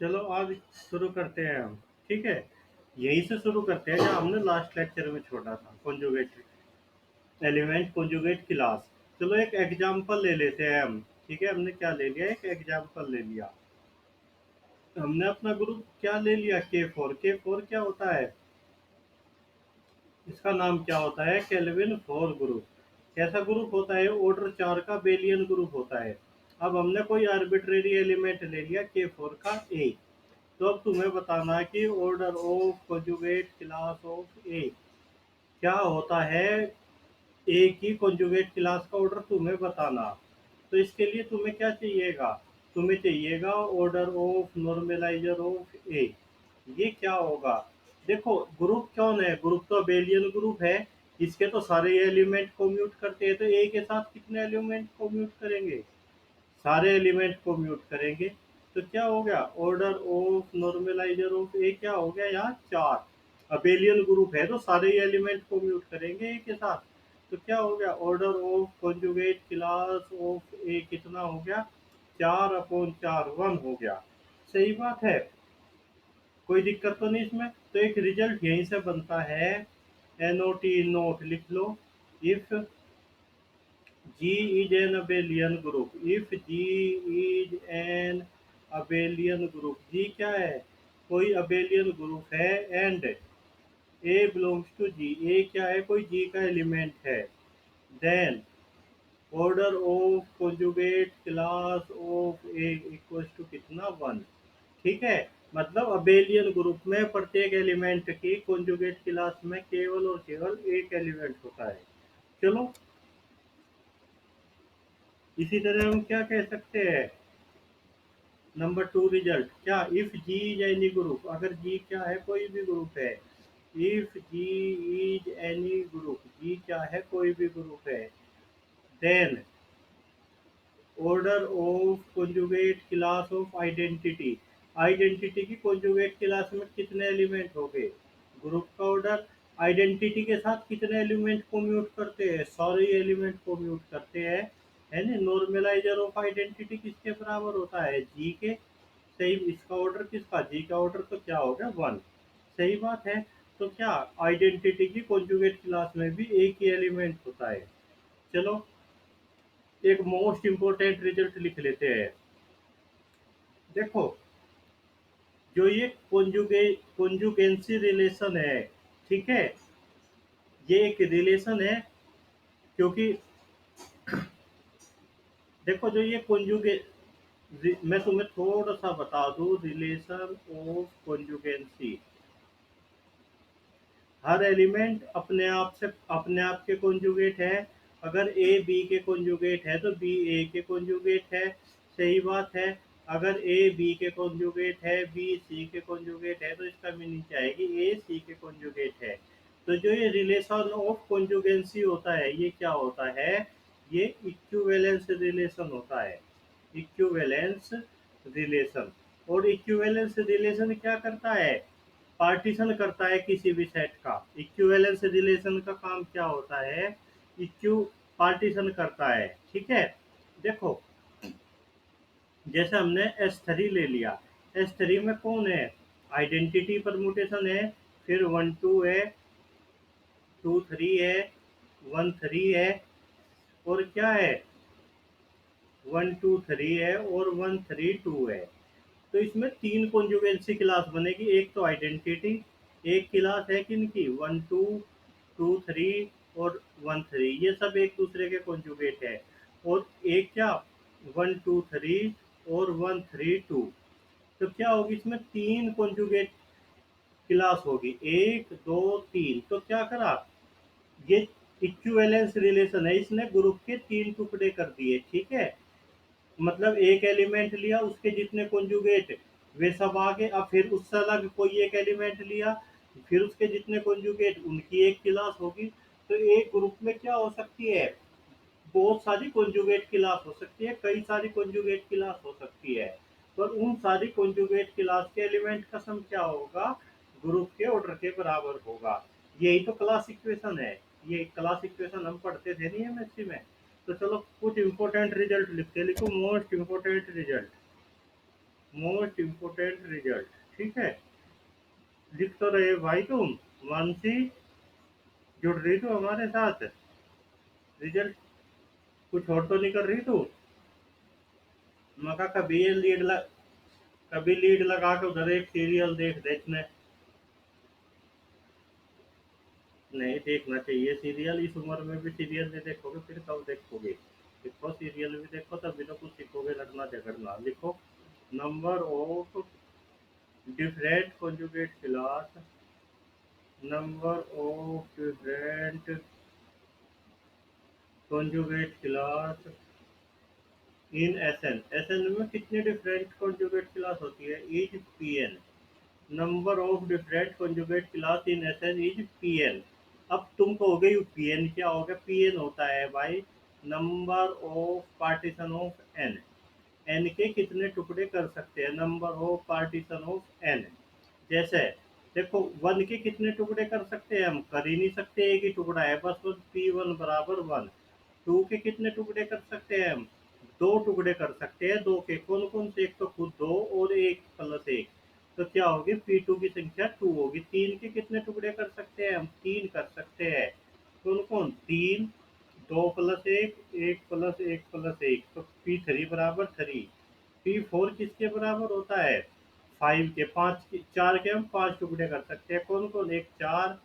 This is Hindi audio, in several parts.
चलो आज शुरू करते हैं हम। ठीक है, यहीं से शुरू करते हैं जहाँ हमने लास्ट लेक्चर में छोड़ा था, कॉन्जुगेट एलिमेंट कॉन्जुगेट क्लास। चलो एक एग्जांपल ले लेते हैं हम। ठीक है, हमने क्या ले लिया, एक एग्जांपल ले लिया। हमने अपना ग्रुप क्या ले लिया, के फोर क्या होता है, इसका नाम क्या होता है, केल्विन फोर ग्रुप। कैसा ग्रुप होता है, ऑर्डर 4 का बेलियन ग्रुप होता है। अब हमने कोई आर्बिट्रेरी एलिमेंट ले लिया के4 का ए। तो अब तुम्हें बताना है कि order of conjugate class of A क्या होता है। ए की कॉन्जुगेट क्लास का ऑर्डर तुम्हें बताना। तो इसके लिए तुम्हें क्या चाहिएगा, तुम्हें चाहिएगा ऑर्डर ऑफ नॉर्मलाइजर ऑफ ए। ये क्या होगा, देखो ग्रुप कौन है, ग्रुप तो अबेलियन ग्रुप है। इसके तो सारे एलिमेंट कोम्यूट करते हैं, तो ए के साथ कितने एलिमेंट कोम्यूट करेंगे, सारे एलिमेंट को म्यूट करेंगे। तो क्या हो गया, order of normaliser of A क्या हो गया, यहाँ 4। अबेलियन ग्रुप है तो सारे एलिमेंट को म्यूट करेंगे ए के साथ। तो क्या हो गया, order of conjugate class of A कितना हो गया, 4/4 1 हो गया। सही बात है, कोई दिक्कत तो नहीं इसमें। तो एक रिजल्ट यहीं से बनता है, NOT नोट लिख लो। If G is an abelian group. If G is an abelian group, G क्या है, कोई abelian group है, and A belongs to G, A क्या है, कोई G का एलिमेंट है, then order of conjugate class of A equals to कितना, 1। ठीक है, मतलब अबेलियन ग्रुप में प्रत्येक एलिमेंट की कॉन्जुगेट क्लास में केवल और केवल एक एलिमेंट होता है। चलो, इसी तरह हम क्या कह सकते हैं, नंबर 2 रिजल्ट क्या, if G is any group, अगर जी क्या है, कोई भी ग्रुप है। If G is any group, G क्या है, कोई भी ग्रुप है, then order of conjugate class of identity, identity की कॉन्जुगेट क्लास में कितने एलिमेंट हो गए, ग्रुप का ऑर्डर आइडेंटिटी के साथ कितने एलिमेंट को म्यूट करते हैं, सारे एलिमेंट को म्यूट करते हैं, है ना। नॉर्मलाइजर ऑफ आइडेंटिटी किसके बराबर होता है, जी के। सही, इसका ऑर्डर किसका, जी का ऑर्डर, तो क्या हो गया, 1। सही बात है। तो क्या, आइडेंटिटी की कॉन्जुगेट क्लास में भी एक ही एलिमेंट होता है। चलो, एक मोस्ट इंपोर्टेंट रिजल्ट लिख लेते हैं। देखो, जो ये कॉन्जुगेंसी रिलेशन है, ठीक है, ये एक रिलेशन है, क्योंकि देखो जो ये कॉन्जुगे, मैं तुम्हें थोड़ा सा बता दूं, रिलेशन ऑफ कॉन्जुगेंसी, हर एलिमेंट अपने आप के कॉन्जुगेट है। अगर ए बी के कॉन्जुगेट है तो बी ए के कॉन्जुगेट है। सही बात है। अगर ए बी के कॉन्जुगेट है, बी सी के कॉन्जुगेट है, तो इसका मीनिंग क्या है कि ए सी के कॉन्जुगेट है। तो जो ये रिलेशन ऑफ कॉन्जुगेंसी होता है, ये क्या होता है, ये इक्विवेलेंस रिलेशन होता है। इक्विवेलेंस रिलेशन, और इक्विवेलेंस रिलेशन क्या करता है, पार्टीशन करता है किसी भी सेट का। इक्विवेलेंस रिलेशन का काम क्या होता है, इक्यू पार्टीशन करता है। ठीक है, देखो जैसे हमने S3 ले लिया, S3 में कौन है, आइडेंटिटी परमुटेशन है, फिर 1 2 है, 2 3 है, 1 3 है, और क्या है, 1 2 3 है, और 1 3 2 है। तो इसमें 3 कॉन्जुगेंसी क्लास बनेगी, एक तो आइडेंटिटी, एक क्लास है किनकी, 1 2 2 3 और 1 3, ये सब एक दूसरे के कॉन्जुगेट है। और एक क्या, 1 2 3 और 1 3 2। तो क्या होगी, इसमें 3 कॉन्जुगेट क्लास होगी, 1 2 3। तो क्या करा, ये इक्विवेलेंस रिलेशन है, इसने ग्रुप के 3 टुकड़े कर दिए। ठीक है, मतलब एक एलिमेंट लिया, उसके जितने कॉन्जुगेट वे सब आगे, अब फिर उससे अलग कोई एक एलिमेंट लिया, फिर उसके जितने कॉन्जुगेट उनकी एक क्लास होगी। तो एक ग्रुप में क्या हो सकती है, बहुत सारी कॉन्जुगेट क्लास हो सकती है, कई सारी कॉन्जुगेट क्लास हो सकती है। पर उन सारी कॉन्जुगेट क्लास के एलिमेंट का सम क्या होगा, ग्रुप के ऑर्डर के बराबर होगा। यही तो क्लास इक्वेशन है। ये क्लास इक्वेशन हम पढ़ते थे नहीं एमएससी में। तो चलो कुछ इंपॉर्टेंट रिजल्ट लिखते, लिखो most important result. Most important result, ठीक है। लिख तो रहे भाई तुम, मानसी जुड़ रही तो हमारे साथ। रिजल्ट कुछ और तो नहीं कर रही तू? मका कभी ये कभी लीड लगा के उधर एक सीरियल देख देखने। नहीं देखना चाहिए सीरियल, इस उम्र में भी सीरियल नहीं देखोगे फिर कब देखोगे? देखो सीरियल भी देखो तभी तो कुछ सीखोगे, लड़ना झगड़ना। लिखो, number of different conjugate class, number of different conjugate class in SN। SN में कितनी डिफरेंट conjugate क्लास होती है? Is PN। Number of different conjugate class in SN is PN। अब तुम कहोगे PN क्या होगा? PN होता है भाई number of partition of N। N के कितने टुकड़े कर सकते हैं, number of partition of N। जैसे देखो, वन के कितने टुकड़े कर सकते हैं? हम कर ही नहीं सकते, एक ही टुकड़ा है बस, तो P1 बराबर 1। टू के कितने टुकड़े कर सकते हैं हम? दो टुकड़े कर सकते हैं, दो के कौन कौन से? एक तो खुद दो और एक प्लस एक, तो क्या होगी? P2 की संख्या 2 होगी। तीन के कितने टुकड़े कर सकते हैं हम? तीन कर सकते हैं। कौन कौन? तीन, दो प्लस एक, एक प्लस एक प्लस एक, तो P3 बराबर 3। P4 किसके बराबर होता है? 5 के। पाँच के, चार के हम पांच टुकड़े कर सकते हैं। कौन कौन? एक चार,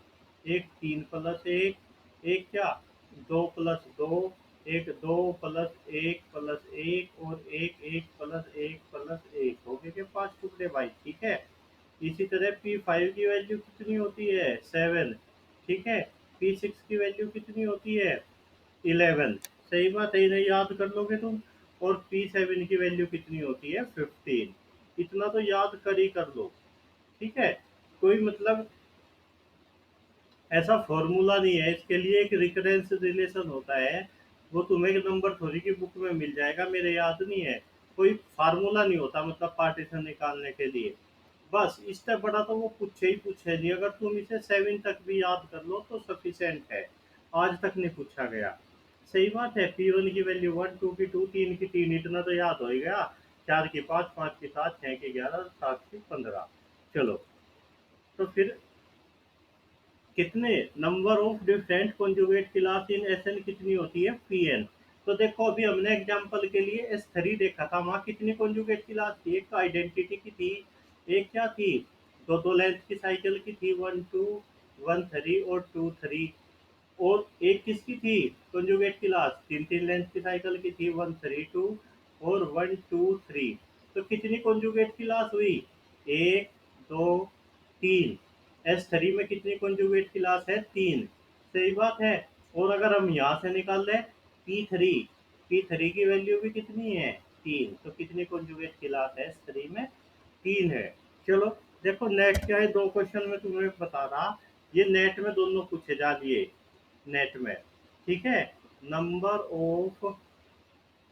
एक तीन प्लस एक, एक क्या? दो प्लस दो, एक दो प्लस एक और एक एक प्लस एक, हो गए के पांच टुकड़े भाई, ठीक है। इसी तरह P5 की वैल्यू कितनी होती है? 7, ठीक है। P6 की वैल्यू कितनी होती है? 11। सही बात है, इन्हें याद कर लोगे तुम। और P7 की वैल्यू कितनी होती है? 15। इतना तो याद कर ही कर लो, ठीक है। कोई मतलब ऐसा फॉर्मूला नहीं है इसके लिए, एक रिकरेंस रिलेशन होता है। वो तुम्हें नंबर थ्योरी की बुक में मिल जाएगा, मेरे याद नहीं है। कोई फार्मूला नहीं होता मतलब पार्टीशन निकालने के लिए। बस इससे बड़ा तो वो पूछे ही पूछे नहीं। अगर तुम इसे 7 तक भी याद कर लो तो सफिशिएंट है। आज तक नहीं पूछा गया। सही बात है। P1 की वैल्यू 1, 2 की 2, 3 की 3, इतना तो याद हो ही गया। 4 की 5, 5 की 7, 6 की 11, 7 की 15। चलो, तो फिर कितने number of different conjugate class in S N कितनी होती है? Pn। तो देखो, अभी हमने एग्जांपल के लिए S3 देखा था, वहां कितनी कॉन्जुगेट क्लास थी? एक तो आइडेंटिटी की थी, एक क्या थी? दो दो लेंथ की साइकिल की थी, 1 2, 1 3 और 2 3। और एक किसकी थी कॉन्जुगेट क्लास? तीन तीन लेंथ की साइकिल की थी, 1 3 2 और 1 2 3। तो कितनी कॉन्जुगेट क्लास हुई? एक, दो, तीन। S3 में कितनी कॉन्जुगेट क्लास है? तीन। सही बात है। और अगर हम यहाँ से निकाल लें P3, P3 की वैल्यू भी कितनी है? तीन। तो कितनी कॉन्जुगेट क्लास है S3 में? तीन है। चलो, देखो नेट क्या है, दो क्वेश्चन में तुम्हें बता रहा। ये नेट में दोनों पूछे जा लिए, नेट में, ठीक है। Number of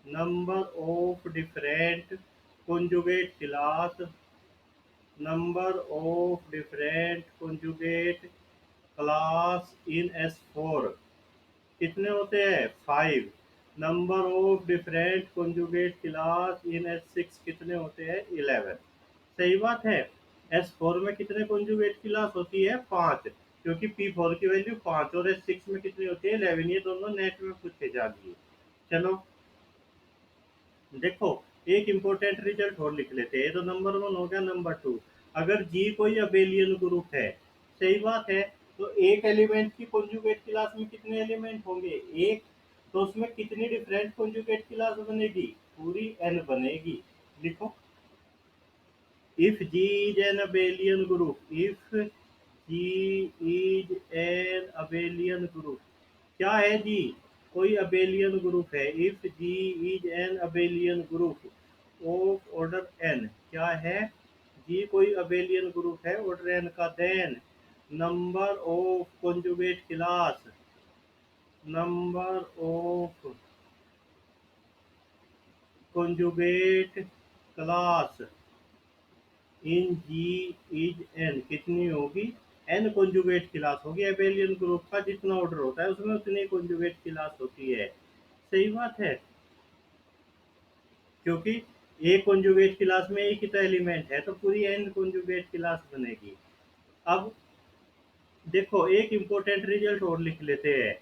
number of different conjugate class, number of different conjugate class in S4 कितने होते हैं? 5। Number of different conjugate class in S6 कितने होते हैं? 11। सही बात है। S4 में कितने conjugate क्लास होती है? 5, क्योंकि P4 की वैल्यू 5, और S6 में कितनी होती है? 11। ये दोनों नेट में पूछे जा रही है। चलो, देखो, एक इंपॉर्टेंट रिजल्ट और लिख लेते हैं। तो नंबर 1 हो गया। नंबर 2, अगर जी कोई अबेलियन ग्रुप है, सही बात है, तो एक एलिमेंट की कॉन्जुगेट क्लास में कितने एलिमेंट होंगे? एक। तो उसमें कितनी डिफरेंट कॉन्जुगेट क्लास बनेगी? पूरी n बनेगी। लिखो, if G is an abelian group, if G is an abelian group, क्या है जी? कोई अबेलियन ग्रुप है। If G is an abelian group of order N, क्या है? जी कोई अबेलियन ग्रुप है ऑर्डर एन का, then number of conjugate class, number of conjugate class in G is N कितनी होगी? एन कॉन्जुगेट क्लास होगी। एबेलियन ग्रुप का जितना ऑर्डर होता है उसमें उतनी कॉन्जुगेट क्लास होती है। सही बात है, क्योंकि ए कॉन्जुगेट क्लास में एक ही तो एलिमेंट है, तो पूरी एन कॉन्जुगेट क्लास बनेगी। अब देखो एक इम्पोर्टेंट रिजल्ट और लिख लेते हैं।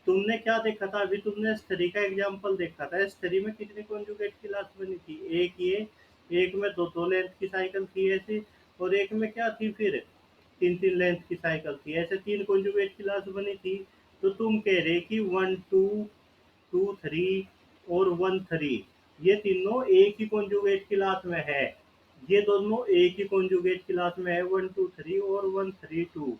तुमने क्या देखा था अभी, तुमने स्टडी का एग्जांपल देखा था, स्टडी में कितनी कॉन्जुगेट क्लास बनी थी, एक ये, एक में दो दो लेंथ की साइकिल थी ऐसी, और एक में क्या थी फिर, तीन तीन लेंथ की साइकिल थी, ऐसे तीन कॉन्जुगेट क्लास बनी थी। तो तुम कह रहे कि 1 2 2 3 और 1 3 ये तीनों एक ही कॉन्जुगेट क्लास में है, ये दोनों एक ही कॉन्जुगेट क्लास में है, 1 2 3 और 1 3 2।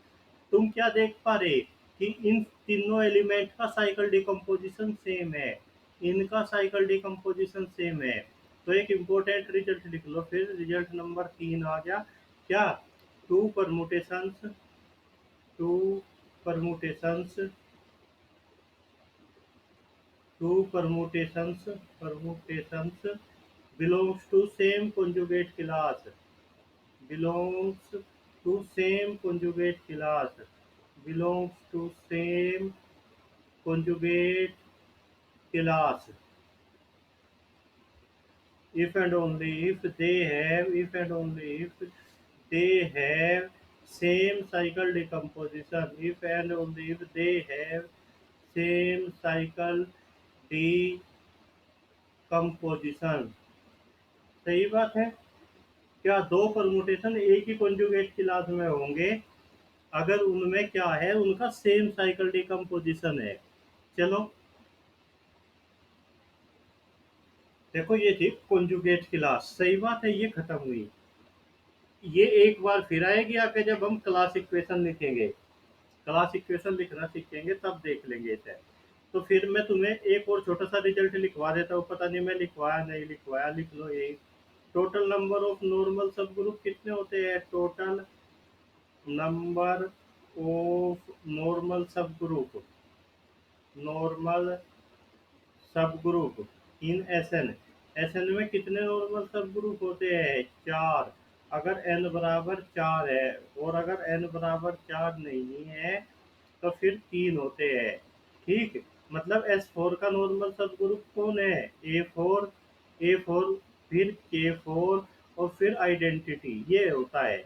तुम क्या देख पा रहे कि इन तीनों एलिमेंट का साइकिल डिकम्पोजिशन सेम है, इनका साइकिल डिकम्पोजिशन सेम है। तो एक इम्पोर्टेंट रिजल्ट लिख लो फिर, रिजल्ट नंबर 3 आ गया क्या, two permutations, two permutations, two permutations belongs to same conjugate class, belongs to same conjugate class, belongs to same conjugate class if and only if they have, if and only if they have same cycle decomposition, if and only if they have same cycle decomposition। सही बात है। क्या दो परमुटेशन एक ही कॉन्जुगेट क्लास में होंगे अगर उनमें क्या है, उनका सेम साइकिल डिकम्पोजिशन है। चलो देखो ये थी कॉन्जुगेट क्लास, सही बात है, ये खत्म हुई। ये एक बार फिर आएगी आके जब हम क्लास इक्वेशन लिखेंगे, क्लास इक्वेशन लिखना सीखेंगे तब देख लेंगे इसे। तो फिर मैं तुम्हें एक और छोटा सा रिजल्ट लिखवा देता हूँ, पता नहीं मैं लिखवाया नहीं लिखवाया, लिख लो ये। टोटल नंबर ऑफ नॉर्मल सब ग्रुप कितने होते हैं, टोटल नंबर ऑफ नॉर्मल सब ग्रुप, नॉर्मल सब ग्रुप इन एसएन, एसएन में कितने नॉर्मल सब ग्रुप होते हैं, चार। अगर एन बराबर चार है, और अगर एन बराबर चार नहीं है तो फिर तीन होते हैं। ठीक, मतलब S4 का नॉर्मल सब ग्रुप कौन है, A4, A4 फिर K4 और फिर आइडेंटिटी, ये होता है।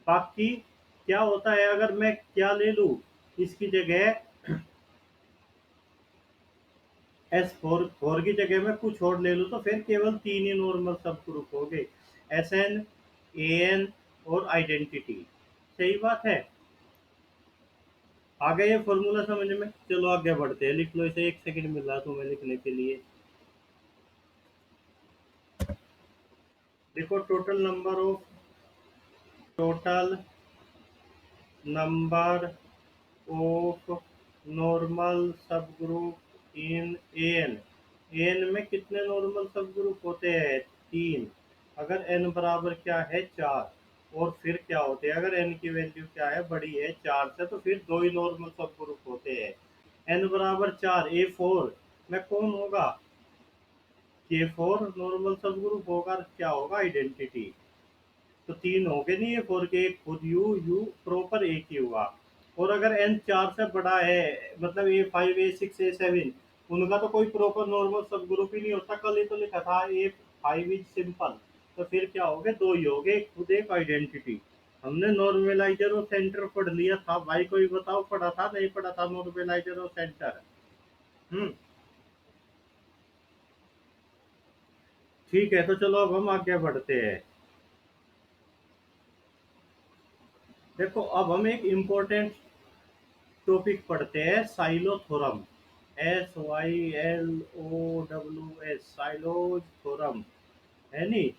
बाकी क्या होता है, अगर मैं क्या ले लूं इसकी जगह, S4 की जगह में कुछ और ले लूं तो फिर केवल तीन ही नॉर्मल सब ग्रुप हो गए, SN, AN और आइडेंटिटी। सही बात है। आ गया ये फॉर्मूला समझ में, चलो आगे बढ़ते हैं, लिख लो इसे, एक सेकंड मिल रहा तुम्हें लिखने के लिए। देखो टोटल नंबर ऑफ नॉर्मल सब ग्रुप इन एन, एन में कितने नॉर्मल सब ग्रुप होते हैं, तीन। अगर एन बराबर क्या है, चार, और फिर क्या होते हैं, अगर एन की वैल्यू क्या है, बड़ी है चार से, तो फिर दो ही नॉर्मल सब ग्रुप होते हैं। एन बराबर चार, A4 में कौन होगा, K4 नॉर्मल सब ग्रुप होगा, क्या होगा, आइडेंटिटी। तो तीन हो गए नहीं, ये फोर के, एक खुद यू, यू प्रॉपर एक ही हुआ। और अगर एन चार से बड़ा है, मतलब A5 A6 A7, उनका तो कोई प्रॉपर नॉर्मल सब ग्रुप ही नहीं होता, कल ही तो लिखा था A5 इज सिंपल। तो फिर क्या हो गए, दो ही हो गए, खुद एक आइडेंटिटी। हमने नॉर्मलाइजर और सेंटर पढ़ लिया था भाई, कोई बताओ पढ़ा था नहीं पढ़ा था नॉर्मलाइजर और सेंटर। हम्म, ठीक है, तो चलो अब हम आगे बढ़ते हैं। देखो अब हम एक इम्पोर्टेंट टॉपिक पढ़ते हैं, साइलोथोरम, SYLOWS, साइलोज थोरम, है नी,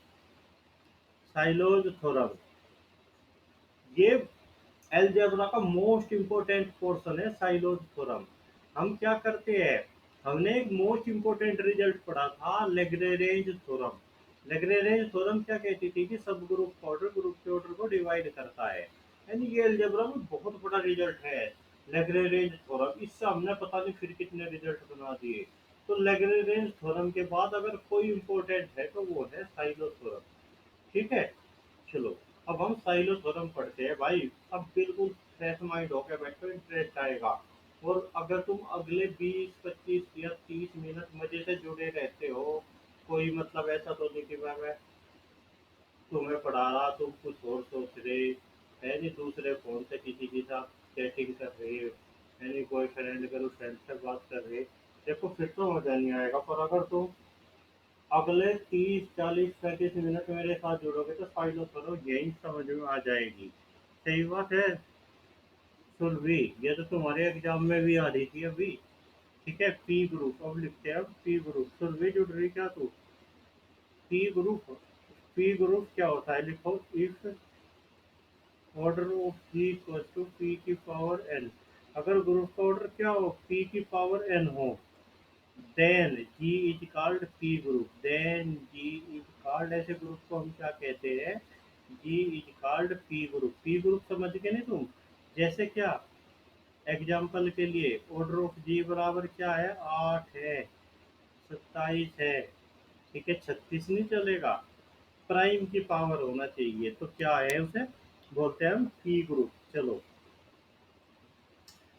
साइलोज थोरम। ये एलजेब्रा का मोस्ट इम्पोर्टेंट पोर्शन है, साइलोज थोरम। हम क्या करते हैं, हमने एक मोस्ट इम्पोर्टेंट रिजल्ट पढ़ा था, लेग्रेंज थ्योरम। लेग्रेंज थ्योरम क्या कहती थी कि सब ग्रुप ऑर्डर ग्रुप के ऑर्डर को डिवाइड करता है, यानी ये अलजेब्रा में बहुत बड़ा रिजल्ट है लेग्रेंज थ्योरम। इससे हमने पता नहीं फिर कितने रिजल्ट बना दिए। तो लेग्रेंज थ्योरम के बाद अगर कोई इंपॉर्टेंट है तो वो है साइलो थ्योरम। ठीक है, चलो अब हम साइलो थ्योरम पढ़ते हैं भाई। अब बिल्कुल फ्रेश माइंड होकर बैठो, इंटरेस्ट आएगा। और अगर तुम अगले 20 25 या 30 मिनट मजे से जुड़े रहते हो कोई मतलब ऐसा तो नहीं कि मैं तुम्हें पढ़ा रहा, तुम कुछ और सोच रहे है नहीं, दूसरे फोन से किसी के साथ चैटिंग कर रहे है नहीं, बॉयफ्रेंड गर्लफ्रेंड से बात कर रहे। देखो फिर तो मजा नहीं आएगा, पर अगर तुम अगले 30 40 35 मिनट मेरे साथ जुड़ोगे तो फाइलों करो यही समझ में आ जाएगी। सही बात है। सुरभि, ये तो तुम्हारे एग्जाम में भी आ रही थी अभी। ठीक है, पी ग्रुप अब लिखते हैं, अब पी ग्रुप। सुरभि जुड़ रही क्या तू? पी ग्रुप, पी ग्रुप क्या होता है लिखो। If order of G equal to P की पावर एन, अगर ग्रुप का ऑर्डर क्या हो, पी की पावर एन हो, then G is called P group. Then G is called, ऐसे ग्रुप को हम क्या कहते हैं? G is called P group. P group समझ गए नहीं तुम? जैसे क्या, एग्जाम्पल के लिए ऑर्डर ऑफ जी बराबर क्या है, 8 है, 27 है, ठीक है, 36 नहीं चलेगा, प्राइम की पावर होना चाहिए, तो क्या है उसे बोलते हैं हम पी ग्रुप। चलो,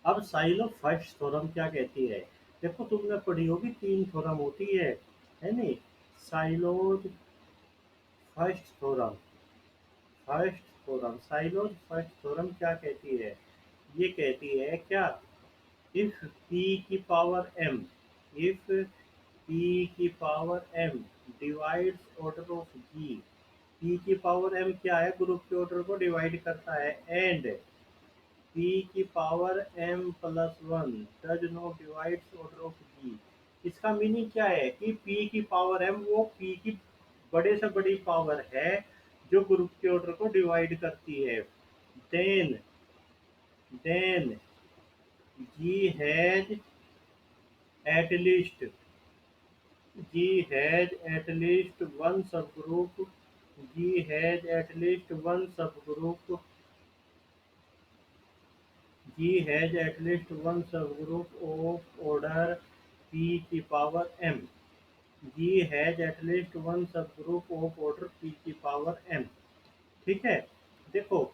अब साइलो फर्स्ट थ्योरम क्या कहती है? देखो तुमने पढ़ी होगी, 3 थ्योरम होती है नहीं? Sylow's first theorem, first theorem, Sylow's first theorem क्या कहती है? ये कहती है क्या, इफ पी की पावर एम, इफ पी की power M divides order of G, P की पावर एम क्या है, ग्रुप के ऑर्डर को डिवाइड करता है, एंड p की power m plus one does not divides order of g। इसका मीनिंग क्या है कि p की पावर m वो p की बड़े से बड़ी पावर है जो ग्रुप के ऑर्डर को डिवाइड करती है। Then g has at least, g has at least one subgroup, g has at least one subgroup, G has at least one subgroup of order P की power m। G has at least one subgroup of order P की power m। ठीक है, देखो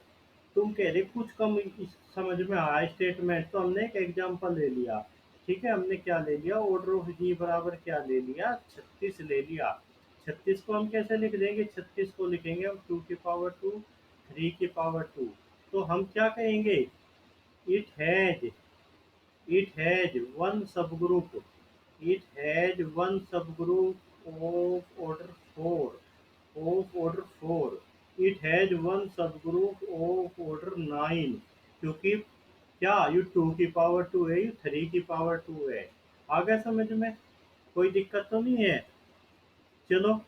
तुम कह रहे कुछ कम समझ में आया स्टेटमेंट, तो हमने एक एग्जांपल ले लिया। ठीक है, हमने क्या ले लिया, ऑर्डर ऑफ जी बराबर क्या ले लिया, 36 ले लिया। 36 को हम कैसे लिख देंगे, 36 को लिखेंगे हम 2 की पावर 2, 3 की पावर 2। तो हम क्या कहेंगे, it has it has one subgroup, it has one subgroup of order 4, of order 4, it has one subgroup of order 9, क्योंकि क्या ये 2 की पावर 2 है, ये 3 की पावर 2 है। आ गया समझ में? कोई दिक्कत तो नहीं है? चलो,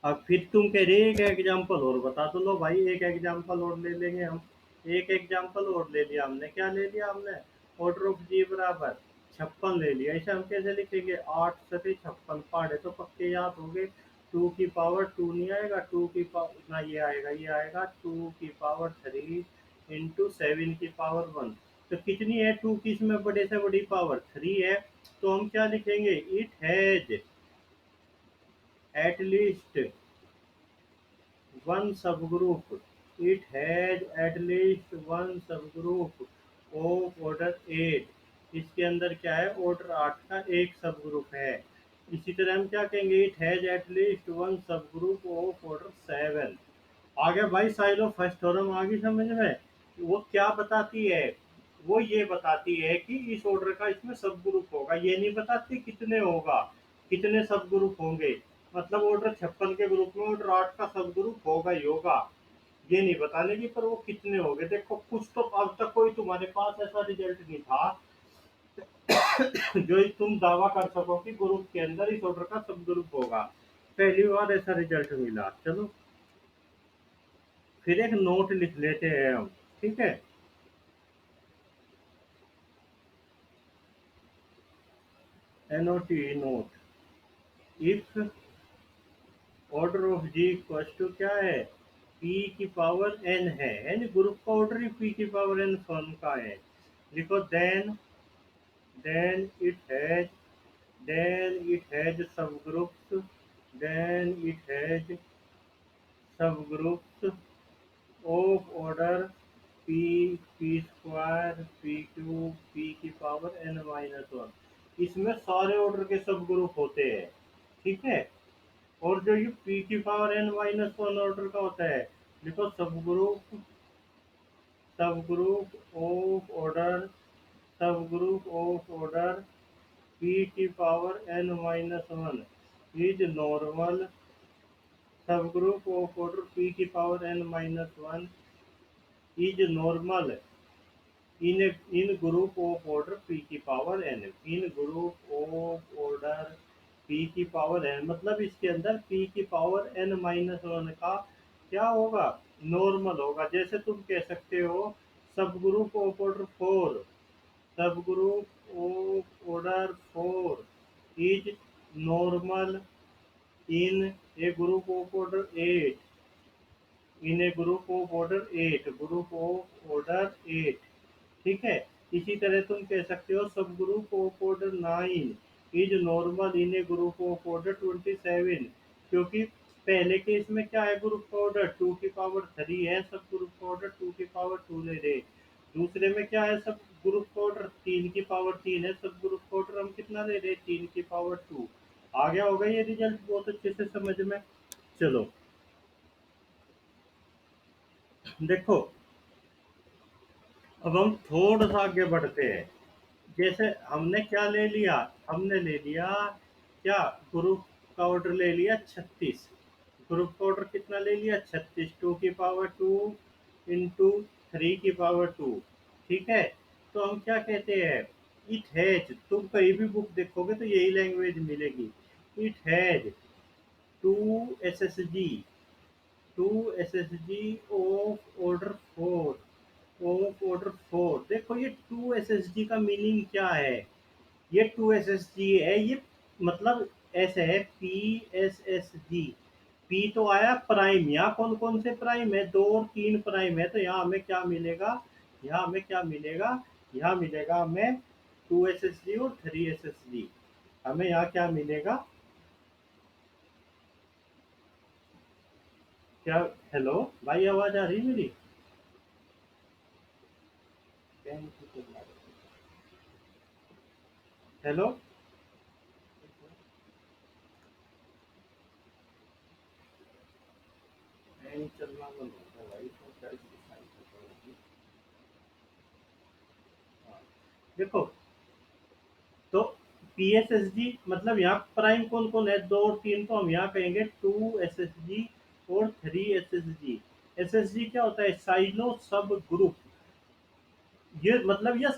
अब फिर तुम कह रहे एक एग्जाम्पल और बता, तो लो भाई एक एग्जाम्पल और ले लेंगे हम। एक एग्जाम्पल और ले लिया हमने, क्या ले लिया हमने, ऑर्डर ऑफ जी बराबर 56 ले लिया। इसे हम कैसे लिखेंगे, 8 सते 56 पहाड़े तो पक्के याद हो गए। 2 की पावर 2 नहीं आएगा, 2 की पावर ना, ये आएगा, ये आएगा 2 की पावर 3 इंटू 7 की पावर 1। तो कितनी है 2 की, इसमें बड़े से बड़ी पावर 3 है। तो हम क्या लिखेंगे, it has at least one subgroup, it has at least one subgroup of order 8। इसके अंदर क्या है, ऑर्डर 8 का एक सब ग्रुप है। इसी तरह हम क्या कहेंगे, it has at least one subgroup of order 7। आ गया भाई, साइलो फर्स्ट थ्योरम आ गई समझ में? वो क्या बताती है, वो ये बताती है कि इस ऑर्डर का इसमें सब ग्रुप होगा, ये नहीं बताती कितने होगा, कितने सब ग्रुप होंगे। मतलब ऑर्डर 56 के ग्रुप में ऑर्डर 8 का सब ग्रुप होगा ही होगा, ये नहीं बताने की, पर वो कितने होंगे। देखो कुछ तो अब तक कोई तुम्हारे पास ऐसा रिजल्ट नहीं था जो तुम दावा कर सको कि ग्रुप के अंदर इस ऑर्डर का सब ग्रुप होगा। पहली बार ऐसा रिजल्ट मिला। चलो, फिर एक नोट लिख लेते हैं हम। ठीक है, N O T not, if order of G equal to क्या है, पी की पावर एन है, यानी ग्रुप का ऑर्डर ही पी की पावर एन फॉर्म का है। लिखो देन इट हैज सब ग्रुप्स, देन इट हैज सब groups of order P, P square, P cube, P की पावर एन माइनस वन। इसमें सारे ऑर्डर के सब ग्रुप होते हैं, ठीक है। और जो ये पी की power N minus one order का होता है, देखो subgroup of order subgroup of order P की power N minus one is normal subgroup of order P की power N minus one is normal in in group of order P की power N. In group of order P की पावर एन मतलब इसके अंदर पी की पावर एन माइनस वन का क्या होगा, नॉर्मल होगा। जैसे तुम कह सकते हो subgroup of order four, subgroup of order four is normal in a group of order eight, in a group of order eight, group of order eight, ठीक है। इसी तरह तुम कह सकते हो subgroup of order nine is normal in a group of order 27, क्योंकि पहले केस में क्या है, ग्रुप का ऑर्डर टू की पावर थ्री है, सब ग्रुप का ऑर्डर टू की पावर टू ले रहे। दूसरे में क्या है, सब ग्रुप का ऑर्डर तीन की पावर तीन है, सब ग्रुप का ऑर्डर हम कितना ले रहे, तीन की पावर टू। आ गया होगा ये रिजल्ट बहुत अच्छे से समझ में। चलो देखो, अब हम थोड़ा सा आगे बढ़ते हैं। जैसे हमने क्या ले लिया, हमने ले लिया क्या, ग्रुप का ऑर्डर ले लिया 36। ग्रुप का ऑर्डर कितना ले लिया, 36, टू की पावर टू इंटू थ्री की पावर टू, ठीक है। तो हम क्या कहते हैं, इट हैज, तुम कहीं भी बुक देखोगे तो यही लैंग्वेज मिलेगी। It has two S S G, two S S G of order four, of order four. देखो ये टू एस एस जी का मीनिंग क्या है, ये टू एस एस जी है, ये मतलब ऐसे है पी एस एस जी। पी तो आया प्राइम, यहाँ कौन कौन से प्राइम है, दो और तीन प्राइम है, तो यहाँ हमें क्या मिलेगा, यहाँ हमें क्या मिलेगा, यहाँ मिलेगा हमें टू एस एस जी और थ्री एस एस जी। हमें यहाँ क्या मिलेगा, क्या, हेलो भाई आवाज आ रही है मेरी। हेलो, चलना बंद हो गया भाई, तो क्या इसकी साइड होगी। हाँ, देखो, तो पी एस एस जी मतलब यहाँ प्राइम कौन कौन है, दो और तीन, तो हम यहाँ कहेंगे टू एस एस जी और थ्री एस एस जी। एस एस जी क्या होता है, साइलो सब ग्रुप। ये मतलब ये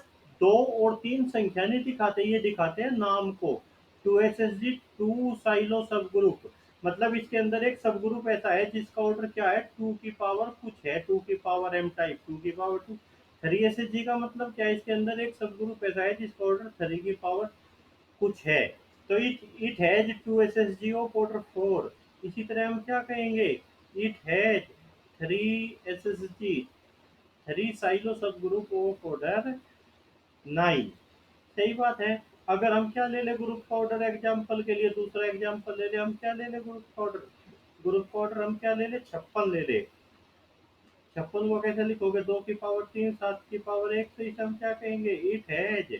दो और तीन संख्या नहीं दिखाते, ये दिखाते हैं नाम को। Two S S G two Sylow subgroup, मतलब इसके अंदर एक सब ग्रुप ऐसा है जिसका ऑर्डर क्या है, टू की पावर कुछ है, टू की पावर एम टाइप, टू की power two. Three S S G का मतलब क्या है, इसके अंदर एक सब ग्रुप ऐसा है जिसका ऑर्डर थ्री की पावर कुछ है। तो it has two S S G of order four. इसी तरह हम क्या कहेंगे, it has three S S G, three Sylow subgroup of order nine. सही बात है। अगर हम क्या ले ले ग्रुप का ऑर्डर, एग्जाम्पल के लिए दूसरा एग्जाम्पल ले ले, हम क्या ले ले ग्रुप का ऑर्डर, ग्रुप का ऑर्डर हम क्या ले ले, छप्पन ले ले। छप्पन को कैसे लिखोगे, दो की पावर तीन, सात की पावर एक, तो इसे हम क्या कहेंगे, it has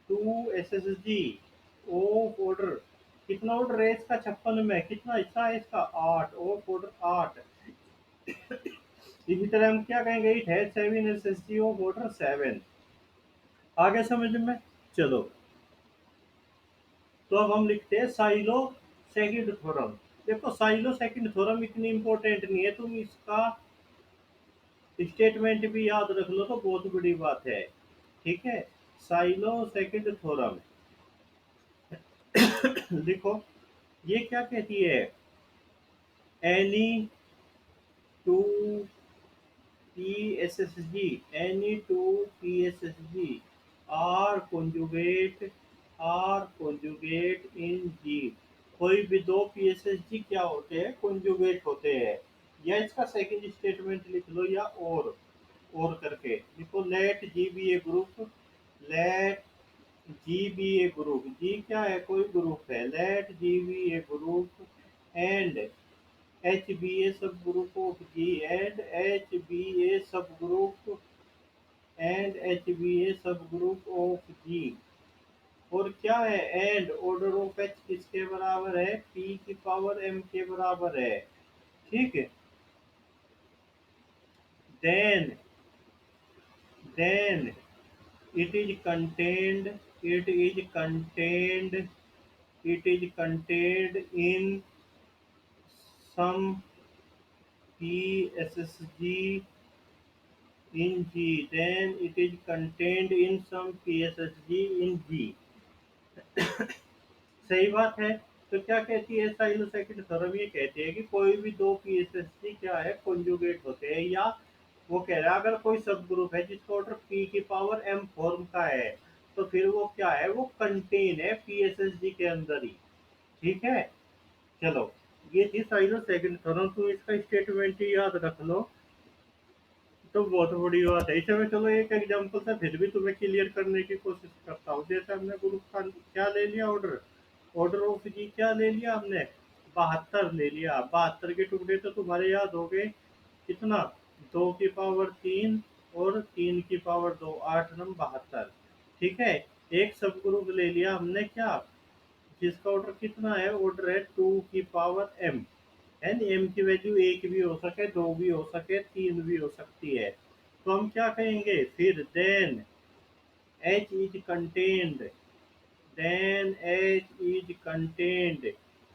two S S G of order. कितना ऑर्डर है इसका, छप्पन में कितना हिस्सा है इसका, आठ, ऑफ ऑर्डर आठ। इसी तरह हम क्या कहेंगे, it has seven S S G of order seven. आगे समझ में। चलो, तो अब हम लिखते हैं साइलो सेकंड थ्योरम। देखो साइलो सेकंड थ्योरम इतनी इंपॉर्टेंट नहीं है, तुम इसका स्टेटमेंट भी याद रख लो तो बहुत बड़ी बात है, ठीक है। साइलो सेकंड थ्योरम देखो, ये क्या कहती है, any two P S S G, any two P S S G are conjugate, are conjugate in G. कोई भी दो पी एस एस जी क्या होते हैं, कॉन्जुगेट होते हैं। या इसका सेकंड स्टेटमेंट लिख लो, या और करके लिखो, let G be a group, let G be a group, G क्या है, कोई ग्रुप है, let G be a group and H be a subgroup of G, and H be a subgroup, and H be a subgroup of जी और क्या है, एंड ऑर्डर ऑफ एच किसके बराबर है, पी की पावर एम के बराबर है। ठीक है। Then then it is contained it is contained it is contained in some PSSG in G, then it is contained in some PSSG in G। सही बात है। तो क्या कहती है साइलोसेकेंड थ्योरम, ये कहती है कि कोई भी दो पीएसएससी क्या है, कॉन्जुगेट होते हैं, या वो कह रहा है अगर कोई सब ग्रुप है जिसका ऑर्डर पी की पावर एम फॉर्म का है, तो फिर वो क्या है, वो कंटेन है पीएसएसजी के अंदर ही। ठीक है। चलो, ये थी साइलोसेकेंड थ्योरम, तो इसका स्टेटमेंट ही याद रख लो तो बहुत बड़ी बात है। इसमें चलो एक एग्जांपल से फिर भी तुम्हें क्लियर करने की कोशिश करता हूँ। जैसे हमने ग्रुप का क्या ले लिया, ऑर्डर ऑर्डर ऑफ जी क्या ले लिया हमने, 72 ले लिया। 72 के टुकड़े तो तुम्हारे याद हो गए, कितना, 2 की पावर 3 और 3 की पावर 2, 8 नम 72। ठीक है। एक सब ग्रुप ले लिया हमने क्या, जिसका ऑर्डर कितना है, ऑर्डर है 2 की पावर एम। एन एम की वैल्यू एक भी हो सके, दो भी हो सके, तीन भी हो सकती है। तो हम क्या कहेंगे फिर, then H is contained then H is contained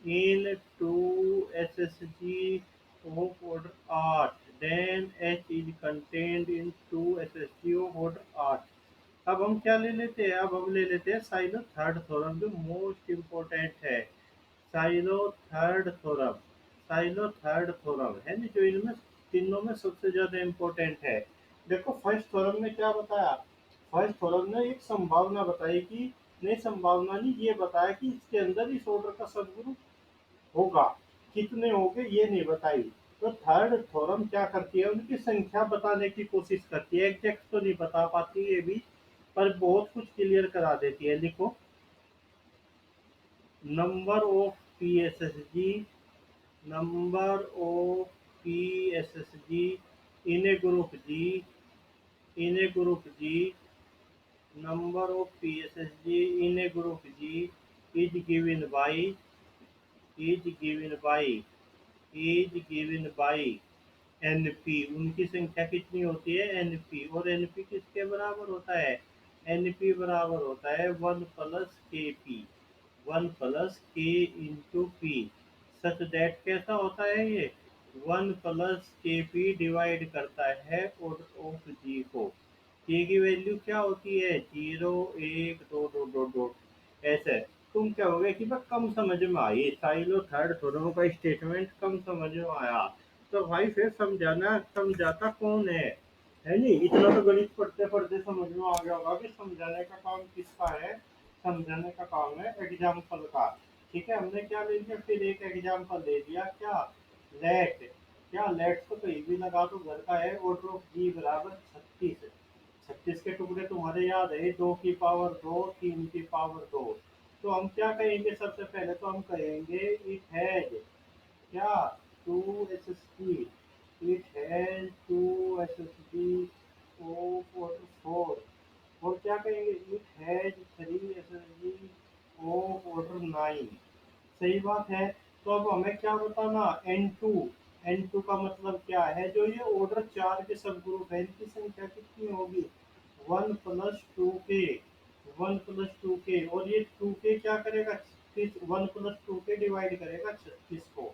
in two S S G of order 8। Then H is contained in two S S G of order 8। अब हम क्या ले लेते हैं, अब हम ले लेते हैं साइनो थर्ड थ्योरम, जो मोस्ट इम्पोर्टेंट है। Silo third theorem silo third theorem है ना, जो इनमें तीनों में सबसे ज्यादा इम्पोर्टेंट है। देखो फर्स्ट थ्योरम में क्या बताया, फर्स्ट थ्योरम ने एक संभावना बताई कि, नहीं संभावना नहीं, ये बताया कि इसके अंदर इस ऑर्डर का सबग्रुप होगा, कितने होंगे ये नहीं बताई। तो थर्ड थ्योरम क्या करती है, उनकी संख्या बताने की कोशिश करती है, एग्जैक्ट तो नहीं बता पाती ये भी, पर बहुत कुछ क्लियर करा देती है। लिखो, number of PSSG number of PSSG in a group G number of PSSG in a group G is given by is given by is given by NP। उनकी संख्या कितनी होती है, NP। और NP किसके बराबर होता है, NP बराबर होता है 1 + KP, 1 + K × P, such that कैसा होता है ये, 1 + KP डिवाइड करता है ऑर्डर ऑफ जी को। के की वैल्यू क्या होती है, 0 1 2 ऐसे। तुम कहोगे कि बस कम समझ में आई, साइलो थर्ड थ्योरम का स्टेटमेंट कम समझ में आया। तो भाई फिर समझाना, समझाता कौन है नहीं, इतना तो गणित पढ़ते पढ़ते समझ में आ गया होगा कि समझाने का काम किसका है, समझाने का काम है एग्जाम्पल का। ठीक है, हमने क्या ले लिया, फिर एक एग्जाम्पल ले लिया, क्या, लेट। क्या लेट तो कहीं भी लगा तो घर का है, ऑर्डर ऑफ जी बराबर 36। 36 के टुकड़े तुम्हारे याद है, 2 की पावर 2, 3 की पावर 2। तो हम क्या कहेंगे, सबसे पहले तो हम कहेंगे इट हैज, क्या, 2 SSD, it has 2 SSD of order 4। और क्या कहेंगे, it has 3 SSD of order 9। सही बात है। तो अब हमें क्या बताना, एन टू का मतलब क्या है, जो ये ऑर्डर 4 के सब ग्रुप है इनकी संख्या कितनी होगी, 1 + 2 के, 1 + 2 के। और ये 2 के क्या करेगा, 1 + 2 के डिवाइड करेगा 36 को,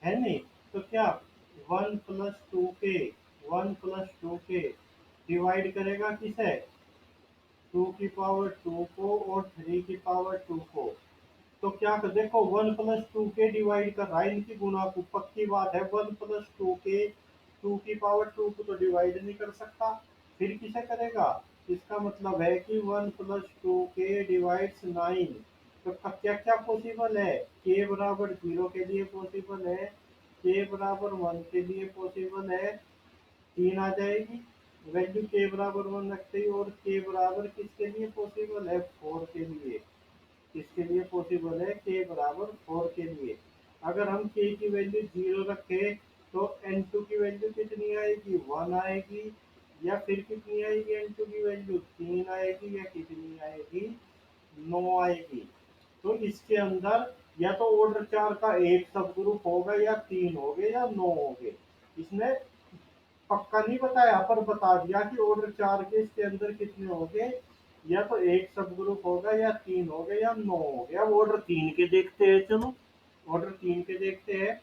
है नहीं। तो क्या, 1 + 2 के 1 + 2 के डिवाइड करेगा किसे, 2 की पावर 2 को और 3 की पावर 2 को। तो क्या कर, देखो 1 + 2 के डिवाइड कर रहा है, इनकी गुणा को, पक्की बात है 1 + 2 के 2 की पावर 2 को तो डिवाइड नहीं कर सकता, फिर किसे करेगा। इसका मतलब है कि 1 + 2 के डिवाइड्स 9। तो क्या क्या पॉसिबल है, के बराबर 0 के लिए पॉसिबल है, के बराबर 1 के लिए पॉसिबल है, 3 आ जाएगी वैल्यू के बराबर 1 रखते ही। और के बराबर किसके लिए पॉसिबल है, 4 के लिए। किसके लिए पॉसिबल है, के बराबर 4 के लिए। अगर हम के की वैल्यू 0 रखें तो n2 की वैल्यू कितनी आएगी, 1 आएगी। या फिर कितनी आएगी n2 की वैल्यू, 3 आएगी। या कितनी आएगी, 9 आएगी। तो इसके अंदर या तो ऑर्डर 4 का एक सब ग्रुप होगा या 3 होंगे या 9 होंगे। इसने पक्का नहीं बताया पर बता दिया कि ऑर्डर 4 के इसके अंदर कितने होंगे, या तो एक सब ग्रुप होगा या 3 होंगे या 9 होंगे। अब ऑर्डर 3 के देखते हैं, चलो ऑर्डर 3 के देखते हैं।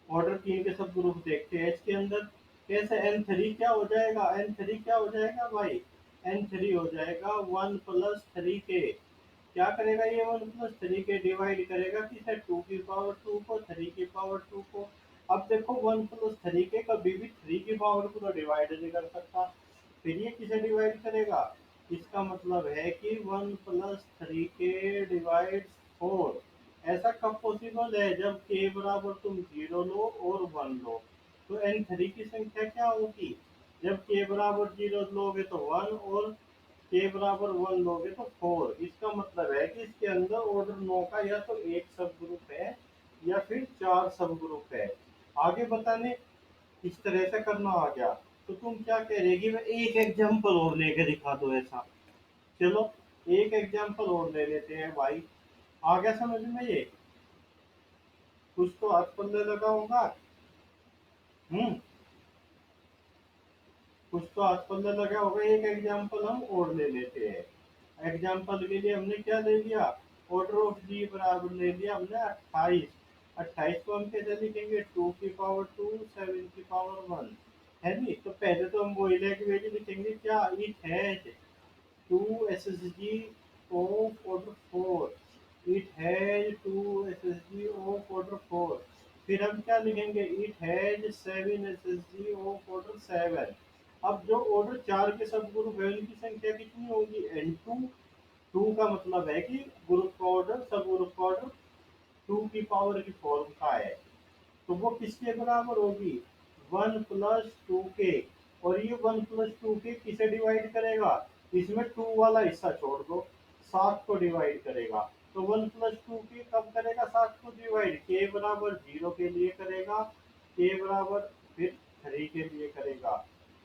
ऑर्डर 3 के सब ग्रुप देखते हैं इसके अंदर। कैसे n3 क्या हो जाएगा, n3 क्या हो जाएगा भाई, n3 हो जाएगा 1 + 3 के। क्या करेगा ये 1 + 3 के डिवाइड करेगा किसे, 2 की पावर 2 को, 3 की पावर 2 को। अब देखो 1 + 3 के कभी भी 3 की पावर को तो डिवाइड नहीं कर सकता, फिर ये किसे डिवाइड करेगा। इसका मतलब है कि 1 + 3 के डिवाइड 4। ऐसा कब पॉसिबल है, जब के बराबर तुम 0 लो और 1 लो। तो n3 की संख्या क्या होगी, जब के बराबर 0 लोगे तो 1 और के बराबर 1 लोगे तो 4। इसका मतलब है कि इसके अंदर ऑर्डर 9 का या तो एक सब ग्रुप है या फिर 4 सब ग्रुप है। आगे बताने इस तरह से करना आ गया। तो तुम क्या कह रहे कि मैं एक एग्जांपल और लेके दिखा दो ऐसा। चलो एक एग्जांपल और ले लेते हैं भाई। आ गया समझ में ये, कुछ तो हाथ पल्ले लगा होगा। हम्म, कुछ तो हाथ पल्ले लगा होगा। एक एग्जांपल हम और ले लेते हैं। एग्जांपल के लिए हमने क्या ले लिया, ऑर्डर ऑफ जी बराबर ले लिया हमने 28। 28 को हम कैसे लिखेंगे, 2 की पावर 2, 7 की पावर 1, है नी। तो पहले तो हम वही लैंग्वेज लिखेंगे, क्या it has 2 SSG of order 4। It has 2 SSG of order 4। फिर हम क्या लिखेंगे, it has 7 SSG of order 7। अब जो ऑर्डर 4 के सब ग्रुप है उनकी संख्या कितनी होगी, n2। 2 का मतलब है कि ग्रुप का ऑर्डर, सब ग्रुप का ऑर्डर 2 की पावर की फॉर्म का है। तो वो किसके बराबर होगी, 1 + 2 के। और ये 1 + 2 के किसे डिवाइड करेगा, इसमें 2 वाला हिस्सा छोड़ दो, 7 को डिवाइड करेगा। तो 1 + 2 के कब करेगा 7 को डिवाइड, के बराबर 0 के लिए करेगा, के बराबर फिर 3 के लिए करेगा।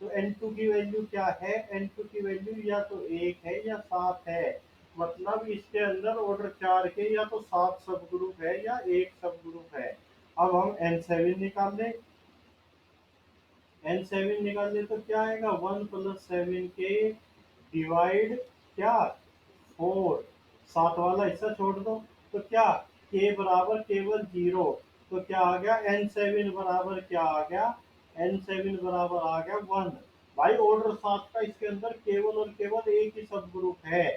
तो n2 की वैल्यू क्या है, n2 की वैल्यू या तो 1 है या 7 है। मतलब इसके अंदर ऑर्डर 4 के या तो 7 सब ग्रुप है या एक सब ग्रुप है। अब हम n7 निकाल लें। n7 निकाल लें तो क्या आएगा, 1 + 7 के डिवाइड क्या 4, 7 वाला हिस्सा छोड़ दो। तो क्या के बराबर केवल 0। तो क्या आ गया n7 बराबर, क्या आ गया n7 बराबर आ गया 1। भाई ऑर्डर 7 का इसके अंदर केवल और केवल एक ही सब ग्रुप है।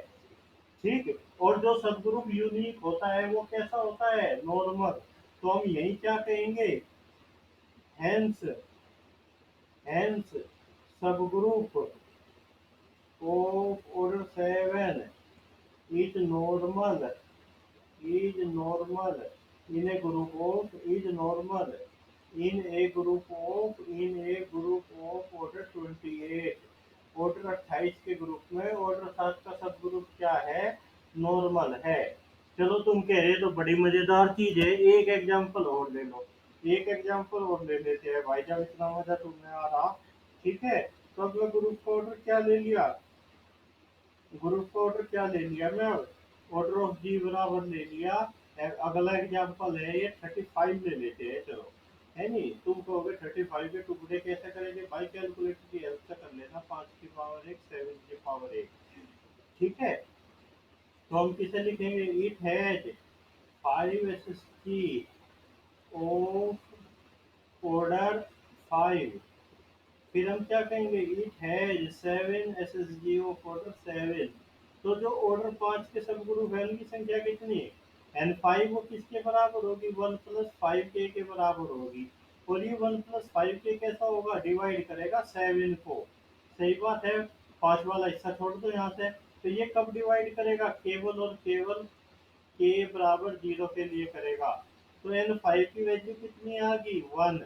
ठीक है, और जो सब ग्रुप यूनिक होता है वो कैसा होता है, नॉर्मल। तो हम यही क्या कहेंगे, hence hence subgroup of order 7 is normal in a group of is normal in a group of order 28। Order 28 के ग्रुप में ऑर्डर 7 का सब ग्रुप क्या है, नॉर्मल है। चलो तुम कह रहे तो बड़ी मजेदार चीज है, एक एग्जांपल और ले लो। एक एग्जांपल और ले लेते हैं भाई, जब इतना मजा तुम्हें आ रहा। ठीक है, तो अब मैं ग्रुप का ऑर्डर क्या ले लिया, ग्रुप का ऑर्डर क्या ले लिया मैं, ऑर्डर ऑफ जी बराबर ले लिया। अगला एग्जांपल है ये 35 ले लेते हैं, चलो। है नहीं, तुम कहोगे 35 के टुकड़े कैसे करेंगे भाई, कैलकुलेटर की हेल्प से कर लेना, 5 की पावर 1, 7 की पावर 1। ठीक है, तो हम किसे लिखेंगे, it has 5 SSG of order 5। फिर हम क्या कहेंगे, it has 7 SSG of order 7। तो जो ऑर्डर 5 के सब ग्रुप है उनकी संख्या कितनी है, n5। वो किसके बराबर होगी, 1 + 5 के बराबर होगी। और ये 1 + 5 कैसा होगा, डिवाइड करेगा 7 को। सही बात है, 5 वाला हिस्सा छोड़ दो यहाँ से। तो ये कब डिवाइड करेगा, केवल और केवल के बराबर 0 के लिए करेगा। तो n5 की वैल्यू कितनी आ गई, 1।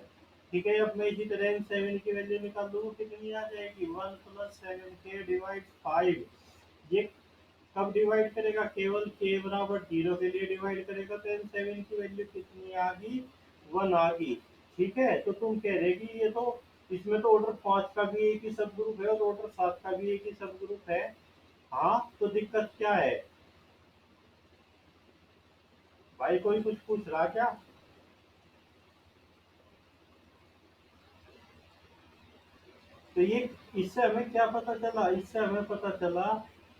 ठीक है, अब मैं इसी तरह n7 की वैल्यू निकाल दूंगा, कितनी आ जाएगी, 1 + 7 के डिवाइड 5। ये कब डिवाइड करेगा, केवल के बराबर 0 के लिए डिवाइड करेगा। तो n7 की वैल्यू कितनी आ गई, 1 आ गई। ठीक है, तो तुम कह रहे कि ये तो इसमें तो ऑर्डर 5 का भी एक ही सब ग्रुप है और ऑर्डर 7 का भी एक ही सब ग्रुप है। हाँ, तो दिक्कत क्या है भाई? कोई कुछ पूछ रहा क्या? तो ये इससे हमें क्या पता चला? इससे हमें पता चला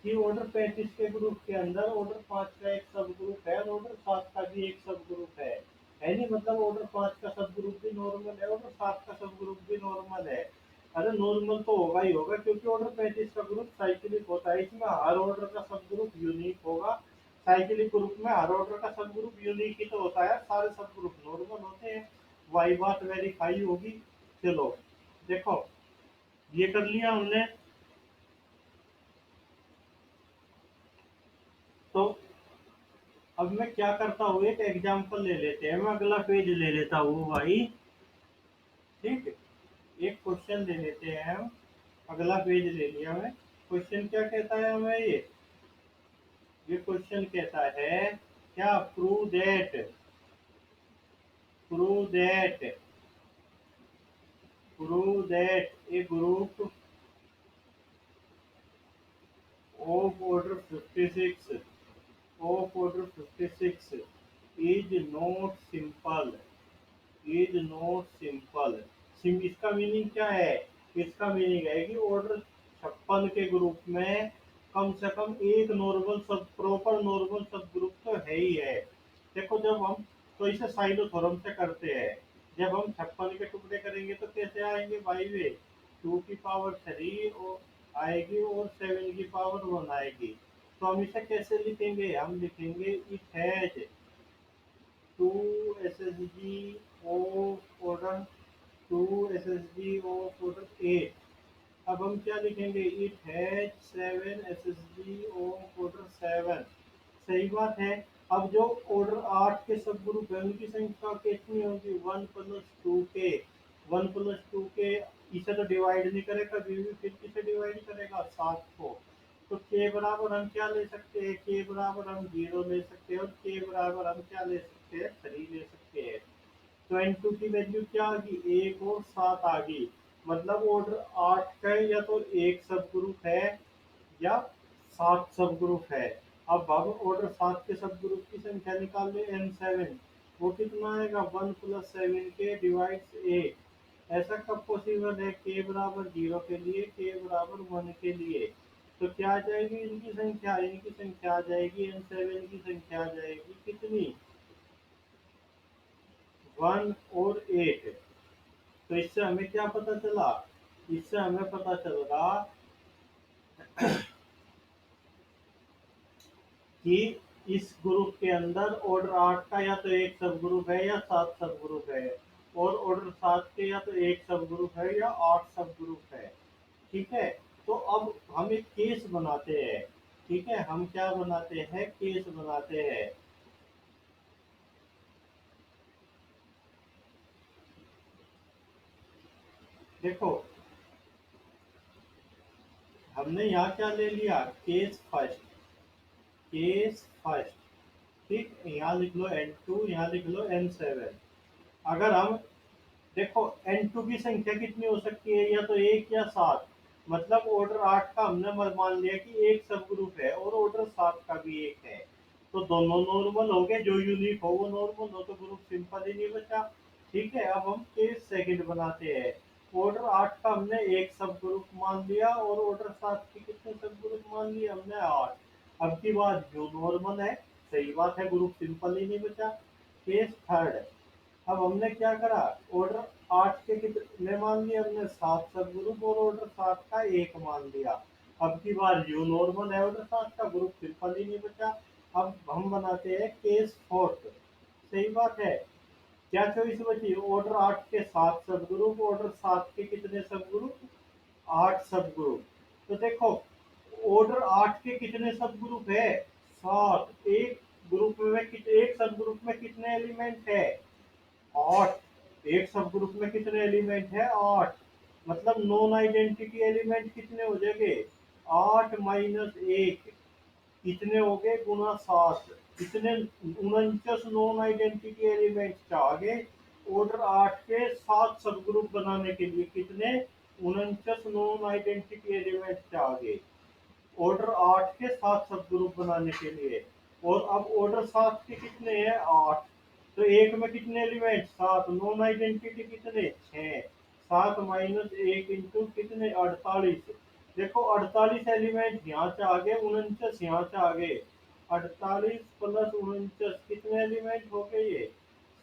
कि ऑर्डर 35 के ग्रुप के अंदर ऑर्डर 5 का एक सब ग्रुप है और ऑर्डर 7 का भी एक सब ग्रुप है नहीं? मतलब ऑर्डर 5 का सब ग्रुप भी नॉर्मल है, ऑर्डर 7 का सब ग्रुप भी नॉर्मल है। अरे नॉर्मल तो होगा ही होगा, क्योंकि ऑर्डर 35 का ग्रुप साइक्लिक होता है, इसमें हर ऑर्डर का सब ग्रुप यूनिक होगा। साइक्लिक ग्रुप में हर ऑर्डर का सब ग्रुप यूनिक ही तो होता है, सारे सब ग्रुप नॉर्मल होते हैं। वही बात वेरीफाई होगी। चलो देखो, ये कर लिया हमने। तो अब मैं क्या करता हूँ, एक एग्जांपल ले लेते हैं, मैं अगला पेज ले लेता हूँ भाई। ठीक है, एक क्वेश्चन ले लेते हैं हम। अगला पेज ले लिया मैं। क्वेश्चन क्या कहता है हमें? ये क्वेश्चन कहता है क्या? Prove that A group of order 56 is not simple. इसका मीनिंग क्या है? इसका मीनिंग है कि ऑर्डर 56 के ग्रुप में कम से कम एक नॉर्मल सब, प्रॉपर नॉर्मल सब ग्रुप तो है ही है। देखो, जब हम तो इसे साइलोथ्योरम से करते हैं। जब हम 56 के टुकड़े करेंगे तो कैसे आएंगे भाई? वे 2 की पावर 3 और आएगी और 7 की पावर 1 आएगी। तो हम इसे कैसे लिखेंगे? हम लिखेंगे it has 2 SSG order 2 SSG of order 8। अब हम क्या लिखेंगे? It has 7 SSG of order 7। सही बात है। अब जो ऑर्डर 8 के सब ग्रुप है उनकी संख्या कितनी होगी? 1 + 2 के। इसे तो डिवाइड नहीं करेगा कभी भी, फिर किसे डिवाइड करेगा? 7 को। तो के बराबर हम क्या ले सकते हैं? के बराबर हम 0 ले सकते हैं, और के बराबर हम क्या ले सकते हैं? 3 ले सकते हैं। तो N2 की वैल्यू क्या आ गई? 1 और 7 आ गई। मतलब ऑर्डर 8 का या तो एक सब ग्रुप है या 7 सब ग्रुप है। अब ऑर्डर 7 के सब ग्रुप की संख्या निकाल ले, N7। वो कितना आएगा? 1 + 7 के डिवाइड 8। ऐसा कब पॉसिबल है? के बराबर 0 के लिए, के बराबर 1 के लिए। तो क्या आ जाएगी इनकी संख्या? इनकी संख्या आ जाएगी, N7 की संख्या आ जाएगी कितनी? 1 और 8। तो इससे हमें क्या पता चला? इससे हमें पता चला कि इस ग्रुप के अंदर ऑर्डर 8 का या तो एक सब ग्रुप है या 7 सब ग्रुप है, और ऑर्डर 7 के या तो एक सब ग्रुप है या 8 सब ग्रुप है। ठीक है। तो अब हम एक केस बनाते हैं। ठीक है, हम क्या बनाते हैं? केस बनाते हैं। देखो, हमने यहाँ क्या ले लिया? Case first. ठीक, यहाँ लिख लो N2, यहाँ लिख लो N7। अगर हम देखो, N2 की संख्या कितनी हो सकती है? या तो एक या 7। मतलब ऑर्डर 8 का हमने मान लिया कि एक सब ग्रुप है, और ऑर्डर 7 का भी एक है। तो दोनों नॉर्मल हो गए, जो यूनिक हो वो नॉर्मल हो, तो ग्रुप सिंपल ही नहीं बचा। ठीक है, अब हम केस सेकंड बनाते हैं। ऑर्डर 8 का हमने एक सब ग्रुप मान लिया, और ऑर्डर 7 के कितने सब ग्रुप मान लिए हमने? 8। अब की बात, जो नॉर्मल है, सही बात है, ग्रुप सिंपल ही नहीं बचा। Case third. अब हमने क्या करा? ऑर्डर 8 के कितने मान लिए हमने? 7 सब ग्रुप, और ऑर्डर 7 का एक मान लिया। अब की बार जो नॉर्मल है ऑर्डर 7 का, ग्रुप सिंपल ही नहीं बचा। अब हम बनाते हैं केस फोर्थ। सही बात है। क्या चॉइस बची? ऑर्डर 8 के 7 सब ग्रुप, ऑर्डर 7 के कितने सब ग्रुप? 8 सब ग्रुप। तो देखो, ऑर्डर 8 के कितने सब ग्रुप है? 7। एक ग्रुप में एक सब ग्रुप में कितने एलिमेंट है? 8। एक सब ग्रुप में कितने एलिमेंट है? 8। मतलब नॉन आइडेंटिटी एलिमेंट कितने हो जाएंगे? 8 - 1 कितने हो गए? गुना 7। कितने? 49 नॉन आइडेंटिटी एलिमेंट आ गए ऑर्डर 8 के 7 सब ग्रुप बनाने के लिए। कितने? 49 नॉन आइडेंटिटी एलिमेंट आ गए। ऑर्डर 8 के 7 सब ग्रुप बनाने के लिए। और अब ऑर्डर 7 के कितने हैं? 8। तो एक में कितने एलिमेंट? 7। नॉन आइडेंटिटी कितने? 6। 7 माइनस 1 इंटू कितने? 48। देखो 48 एलिमेंट यहाँ से आ गए, 49 यहाँ से आ गए। 48 प्लस 49 कितने एलिमेंट हो गए? ये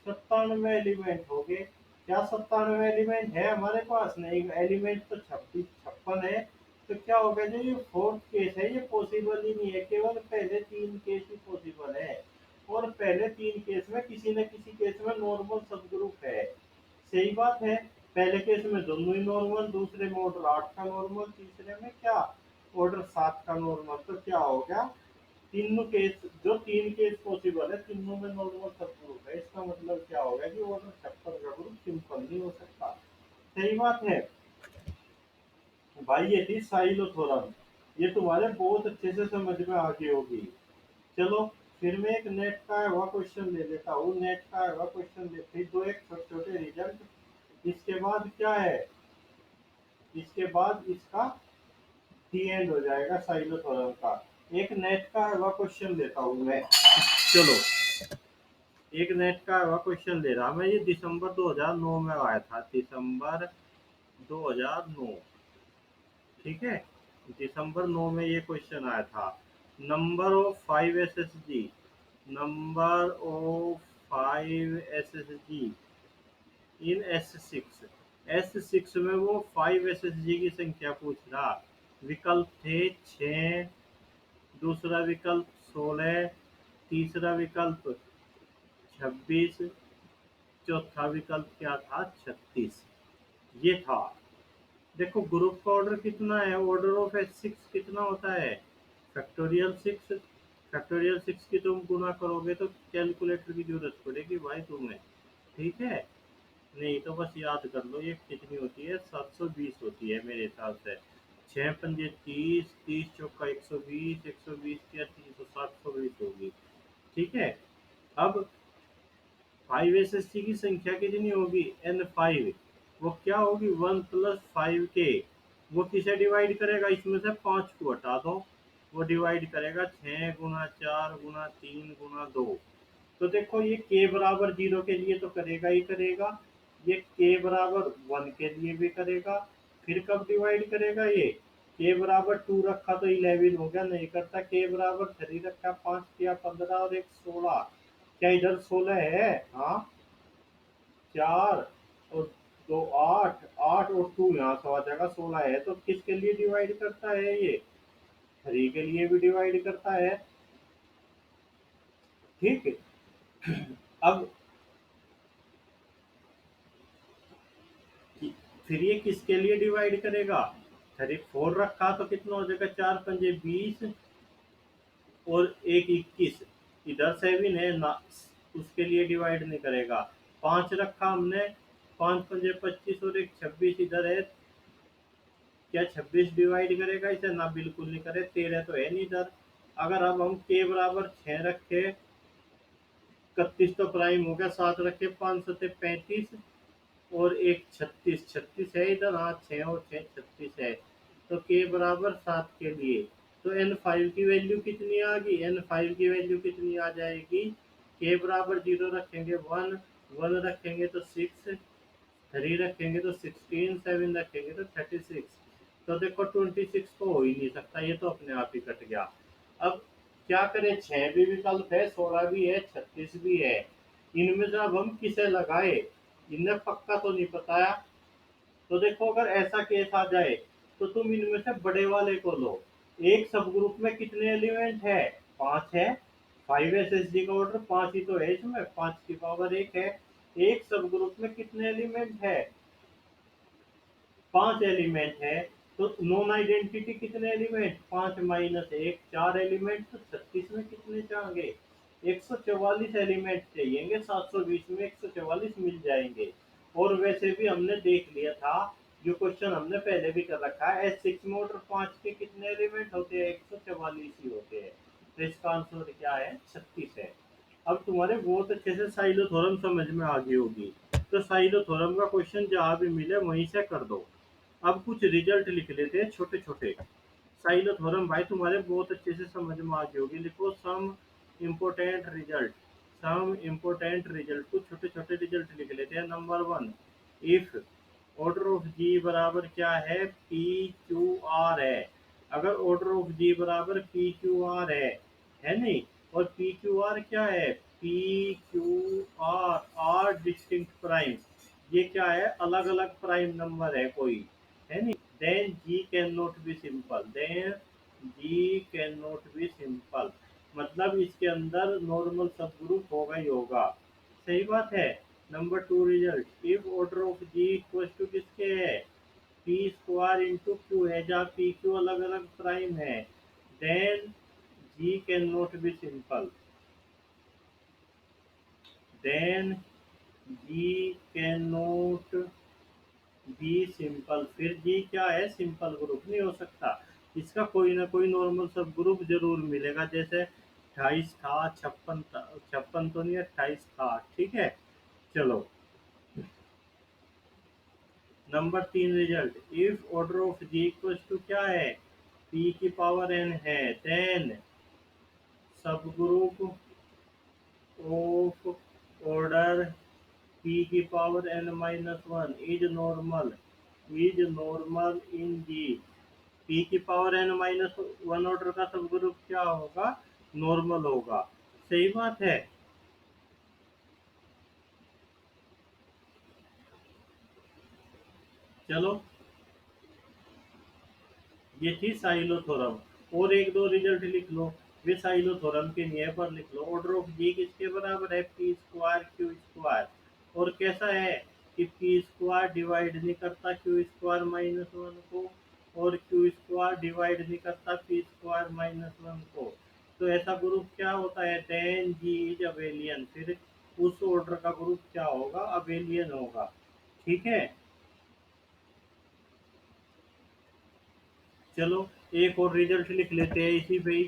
97 एलिमेंट हो गए। क्या 97 एलिमेंट है हमारे पास? नहीं, एलिमेंट तो 56 है। तो क्या होगा? जो ये फोर्थ केस है ये पॉसिबल ही नहीं है, केवल पहले 3 केस ही पॉसिबल है। और पहले 3 केस में किसी न किसी केस में नॉर्मल सब ग्रुप है। सही बात है। पहले केस में दोनों ही नॉर्मल, दूसरे में ऑर्डर 8 का नॉर्मल, तीसरे में क्या? ऑर्डर 7 का नॉर्मल। तो क्या हो गया? तीनों केस, जो 3 केस पॉसिबल है तीनों में नॉर्मल सब ग्रुप है। इसका मतलब क्या होगा कि ऑर्डर 56 का ग्रुप सिंपल नहीं हो सकता। सही बात है भाई। ये थी साइलोथोरम। ये तुम्हारे बहुत अच्छे से समझ में आ गई होगी। चलो, फिर मैं एक नेट का आया हुआ क्वेश्चन ले लेता हूँ। नेट का आया हुआ क्वेश्चन लेते दो, एक छोटे छोटे रिजल्ट। इसके बाद क्या है? इसके बाद इसका डी एंड हो जाएगा साइलोथोरम का। एक नेट का आया हुआ क्वेश्चन लेता हूँ मैं। चलो, एक नेट का आया हुआ क्वेश्चन ले रहा मैं। ये दिसंबर 2009 में आया था, दिसंबर 2009। ठीक है, दिसंबर 9 में ये क्वेश्चन आया था। Number of 5 SSG, number of 5 SSG in S6। S6 में वो 5 एसएसजी की संख्या पूछ रहा। विकल्प थे 6, दूसरा विकल्प 16, तीसरा विकल्प 26, चौथा विकल्प क्या था? 36। ये था। देखो ग्रुप का ऑर्डर कितना है? ऑर्डर ऑफ S6 कितना होता है? फैक्टोरियल 6। फैक्टोरियल 6 की तुम गुना करोगे तो कैलकुलेटर की जरूरत पड़ेगी भाई तुम्हें। ठीक है, नहीं तो बस याद कर लो ये कितनी होती है? 720 होती है मेरे हिसाब से। 6 पंजे 30, 30 चौका 120, 120 या 300, 720 होगी। ठीक है। अब 5 एसएससी की संख्या कितनी होगी? N5। वो क्या होगी? 1 प्लस 5 के। वो किसे डिवाइड करेगा? इसमें से 5 को हटा दो। वो डिवाइड करेगा 6 गुना 4 गुना 3 गुना 2। तो देखो ये के बराबर 0 के लिए तो करेगा ही करेगा। ये के बराबर 1 के लिए भी करेगा। फिर कब डिवाइड करेगा ये? के बराबर 2 रखा तो 11 हो गया, नहीं करता। के बराबर 3 रखा, 5 किया 15 और 1 16। क्या इधर 16 है? हाँ, 4 और 2 8, 8 और 2 यहाँ से आ जाएगा, 16 है। तो किसके लिए डिवाइड करता है ये? 3 के लिए भी डिवाइड करता है। ठीक है। अब फिर ये किसके लिए डिवाइड करेगा? 4 रखा तो कितना हो जाएगा? 4 पंजे 20 और 1 21। इधर 7 है ना, उसके लिए डिवाइड नहीं करेगा। 5 रखा हमने, 5 पंजे 25 और 1 26 इधर है। क्या 26 डिवाइड करेगा इसे? ना, बिल्कुल नहीं करे। 13 तो है नहीं इधर। अगर अब हम के बराबर 6 रखे, 31 तो प्राइम हो गया, 7 रखे 5 सत्ते 35 और 1 36, 36 है इधर। हाँ, 6 और 6 36 है। तो के बराबर 7 के लिए तो N5 की वैल्यू कितनी आ गई? N5 की वैल्यू कितनी आ जाएगी? के बराबर 0 रखेंगे 1, 1 रखेंगे तो 6, 3 रखेंगे तो 16, 7 रखेंगे तो 36। तो देखो 26 तो हो ही नहीं सकता, ये तो अपने आप ही कट गया। अब क्या करें? 6 भी विकल्प है, 16 भी है, 36 भी है। इनमें से अब हम किसे लगाए? इन्हें पक्का तो नहीं बताया। तो देखो अगर ऐसा केस आ जाए तो तुम इनमें से बड़े वाले को लो। एक सब ग्रुप में कितने एलिमेंट है? 5 है। 5 एसएसडी का ऑर्डर 5 ही तो है, इसमें 5 की पावर 1 है। एक सब ग्रुप में कितने एलिमेंट है? 5 एलिमेंट है। तो नॉन आइडेंटिटी कितने एलिमेंट? 5 minus 1, 4 element. तो 36 में कितने चाहिए? 144 एलिमेंट चाहिए। 720 में 144 मिल जाएंगे। और वैसे भी हमने देख लिया था, जो क्वेश्चन हमने पहले भी कर रखा है, S6 में ऑर्डर 5 के कितने एलिमेंट होते हैं? 144 ही होते हैं। तो इसका आंसर क्या है? 36 है। अब तुम्हारे बहुत अच्छे से साइलोथोरम समझ में आ गई होगी। तो साइलोथोरम का क्वेश्चन जहां भी मिले वहीं से कर दो। अब कुछ रिजल्ट लिख लेते हैं छोटे छोटे। साइलोथोरम भाई तुम्हारे बहुत अच्छे से समझ में आ गई होगी। लिखो सम इम्पोर्टेंट रिजल्ट, कुछ छोटे छोटे रिजल्ट लिख लेते हैं। Number one, if order of G बराबर क्या है, पी क्यू आर है। अगर ऑर्डर ऑफ जी बराबर पी क्यू आर है नहीं, और पी क्यू आर क्या है, P Q R are distinct prime, ये क्या है, अलग अलग प्राइम नंबर है कोई, है नहीं, then G can not be simple, then G can not be simple, मतलब इसके अंदर नॉर्मल सब ग्रुप होगा ही होगा। सही बात है। Number two result, if order of G equal to किसके है, पी स्क्वायर इंटू क्यू है, जहाँ पी क्यू अलग अलग प्राइम है, then G can not be simple, then G can not be simple, फिर जी क्या है, सिंपल ग्रुप नहीं हो सकता। इसका कोई ना कोई नॉर्मल सब ग्रुप जरूर मिलेगा, जैसे 28 था, 56 था, 56 तो नहीं, 28 था, ठीक है। चलो नंबर तीन result, if order of G equal to क्या है, पी की पावर एन है, then subgroup of order P की power N minus one is normal in G. P की power N minus one order का सब ग्रुप क्या होगा, नॉर्मल होगा। सही बात है। चलो ये थी साइलोथोरम। और एक दो रिजल्ट लिख लो, वे साइलोथोरम के नियम पर लिख लो। ऑर्डर ऑफ जी किसके बराबर है, पी स्क्वायर क्यू स्क्वायर, और कैसा है कि पी स्क्वायर डिवाइड नहीं करता क्यू स्क्वायर माइनस वन को, और क्यू स्क्वायर डिवाइड नहीं करता पी स्क्वायर माइनस वन को। तो ऐसा ग्रुप क्या होता है, देन जी इज अबेलियन, फिर उस ऑर्डर का ग्रुप क्या होगा, अबेलियन होगा। ठीक है। चलो एक और रिजल्ट लिख लेते हैं इसी पे ही।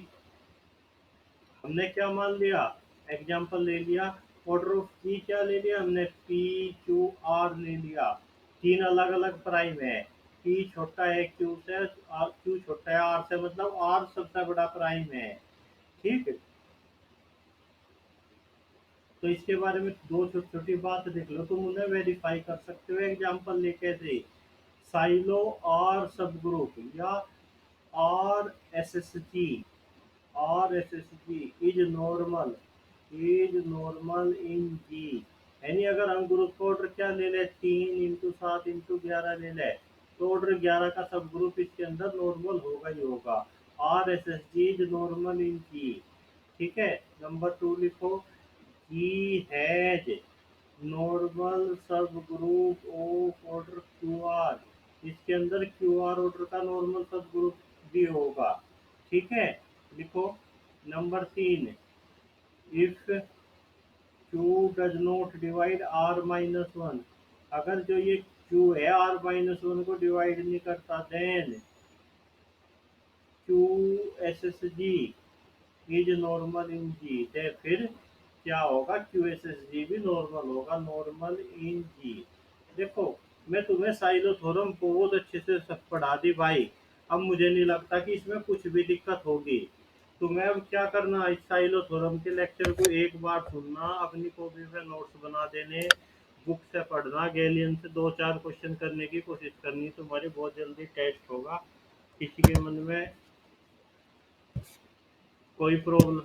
हमने क्या मान लिया, एग्जाम्पल ले लिया, ऑर्डर ऑफ पी क्या ले लिया हमने, पी क्यू आर ले लिया, तीन अलग अलग प्राइम है, पी छोटा है क्यू से, क्यू छोटा है आर से, मतलब आर सबसे बड़ा प्राइम है। ठीक, तो इसके बारे में दो छोटी छोटी बात देख लो, तुम उन्हें वेरीफाई कर सकते हो एग्जाम्पल लेके से। साइलो आर सब ग्रुप या R S S G, R S S G is normal in G, यानी अगर हम ग्रुप का ऑर्डर क्या ले लें, 3 × 7 × 11 ले लें, तो ऑर्डर 11 का सब ग्रुप इसके अंदर नॉर्मल होगा ही होगा। R S S G is normal in G. ठीक है। नंबर टू लिखो, G has normal subgroup of order Q R, इसके अंदर क्यू आर ऑर्डर का नॉर्मल सब ग्रुप भी होगा। ठीक है। लिखो नंबर तीन, if Q does not divide R minus one, अगर जो ये क्यू है आर माइनस वन को डिवाइड नहीं करता, then Q S S G is normal in जी, फिर क्या होगा, क्यू एस एस जी भी नॉर्मल होगा, नॉर्मल इन जी। देखो मैं तुम्हें साइलोथोरम बहुत अच्छे से सब पढ़ा दी भाई, अब मुझे नहीं लगता कि इसमें कुछ भी दिक्कत होगी। तुम्हें अब क्या करना, इस साइलोथोरम के लेक्चर को एक बार सुनना, अपनी कॉपी पे नोट्स बना देने, बुक से पढ़ना, गैलियन से दो चार क्वेश्चन करने की कोशिश करनी, तुम्हारी बहुत जल्दी टेस्ट होगा। किसी के मन में कोई प्रॉब्लम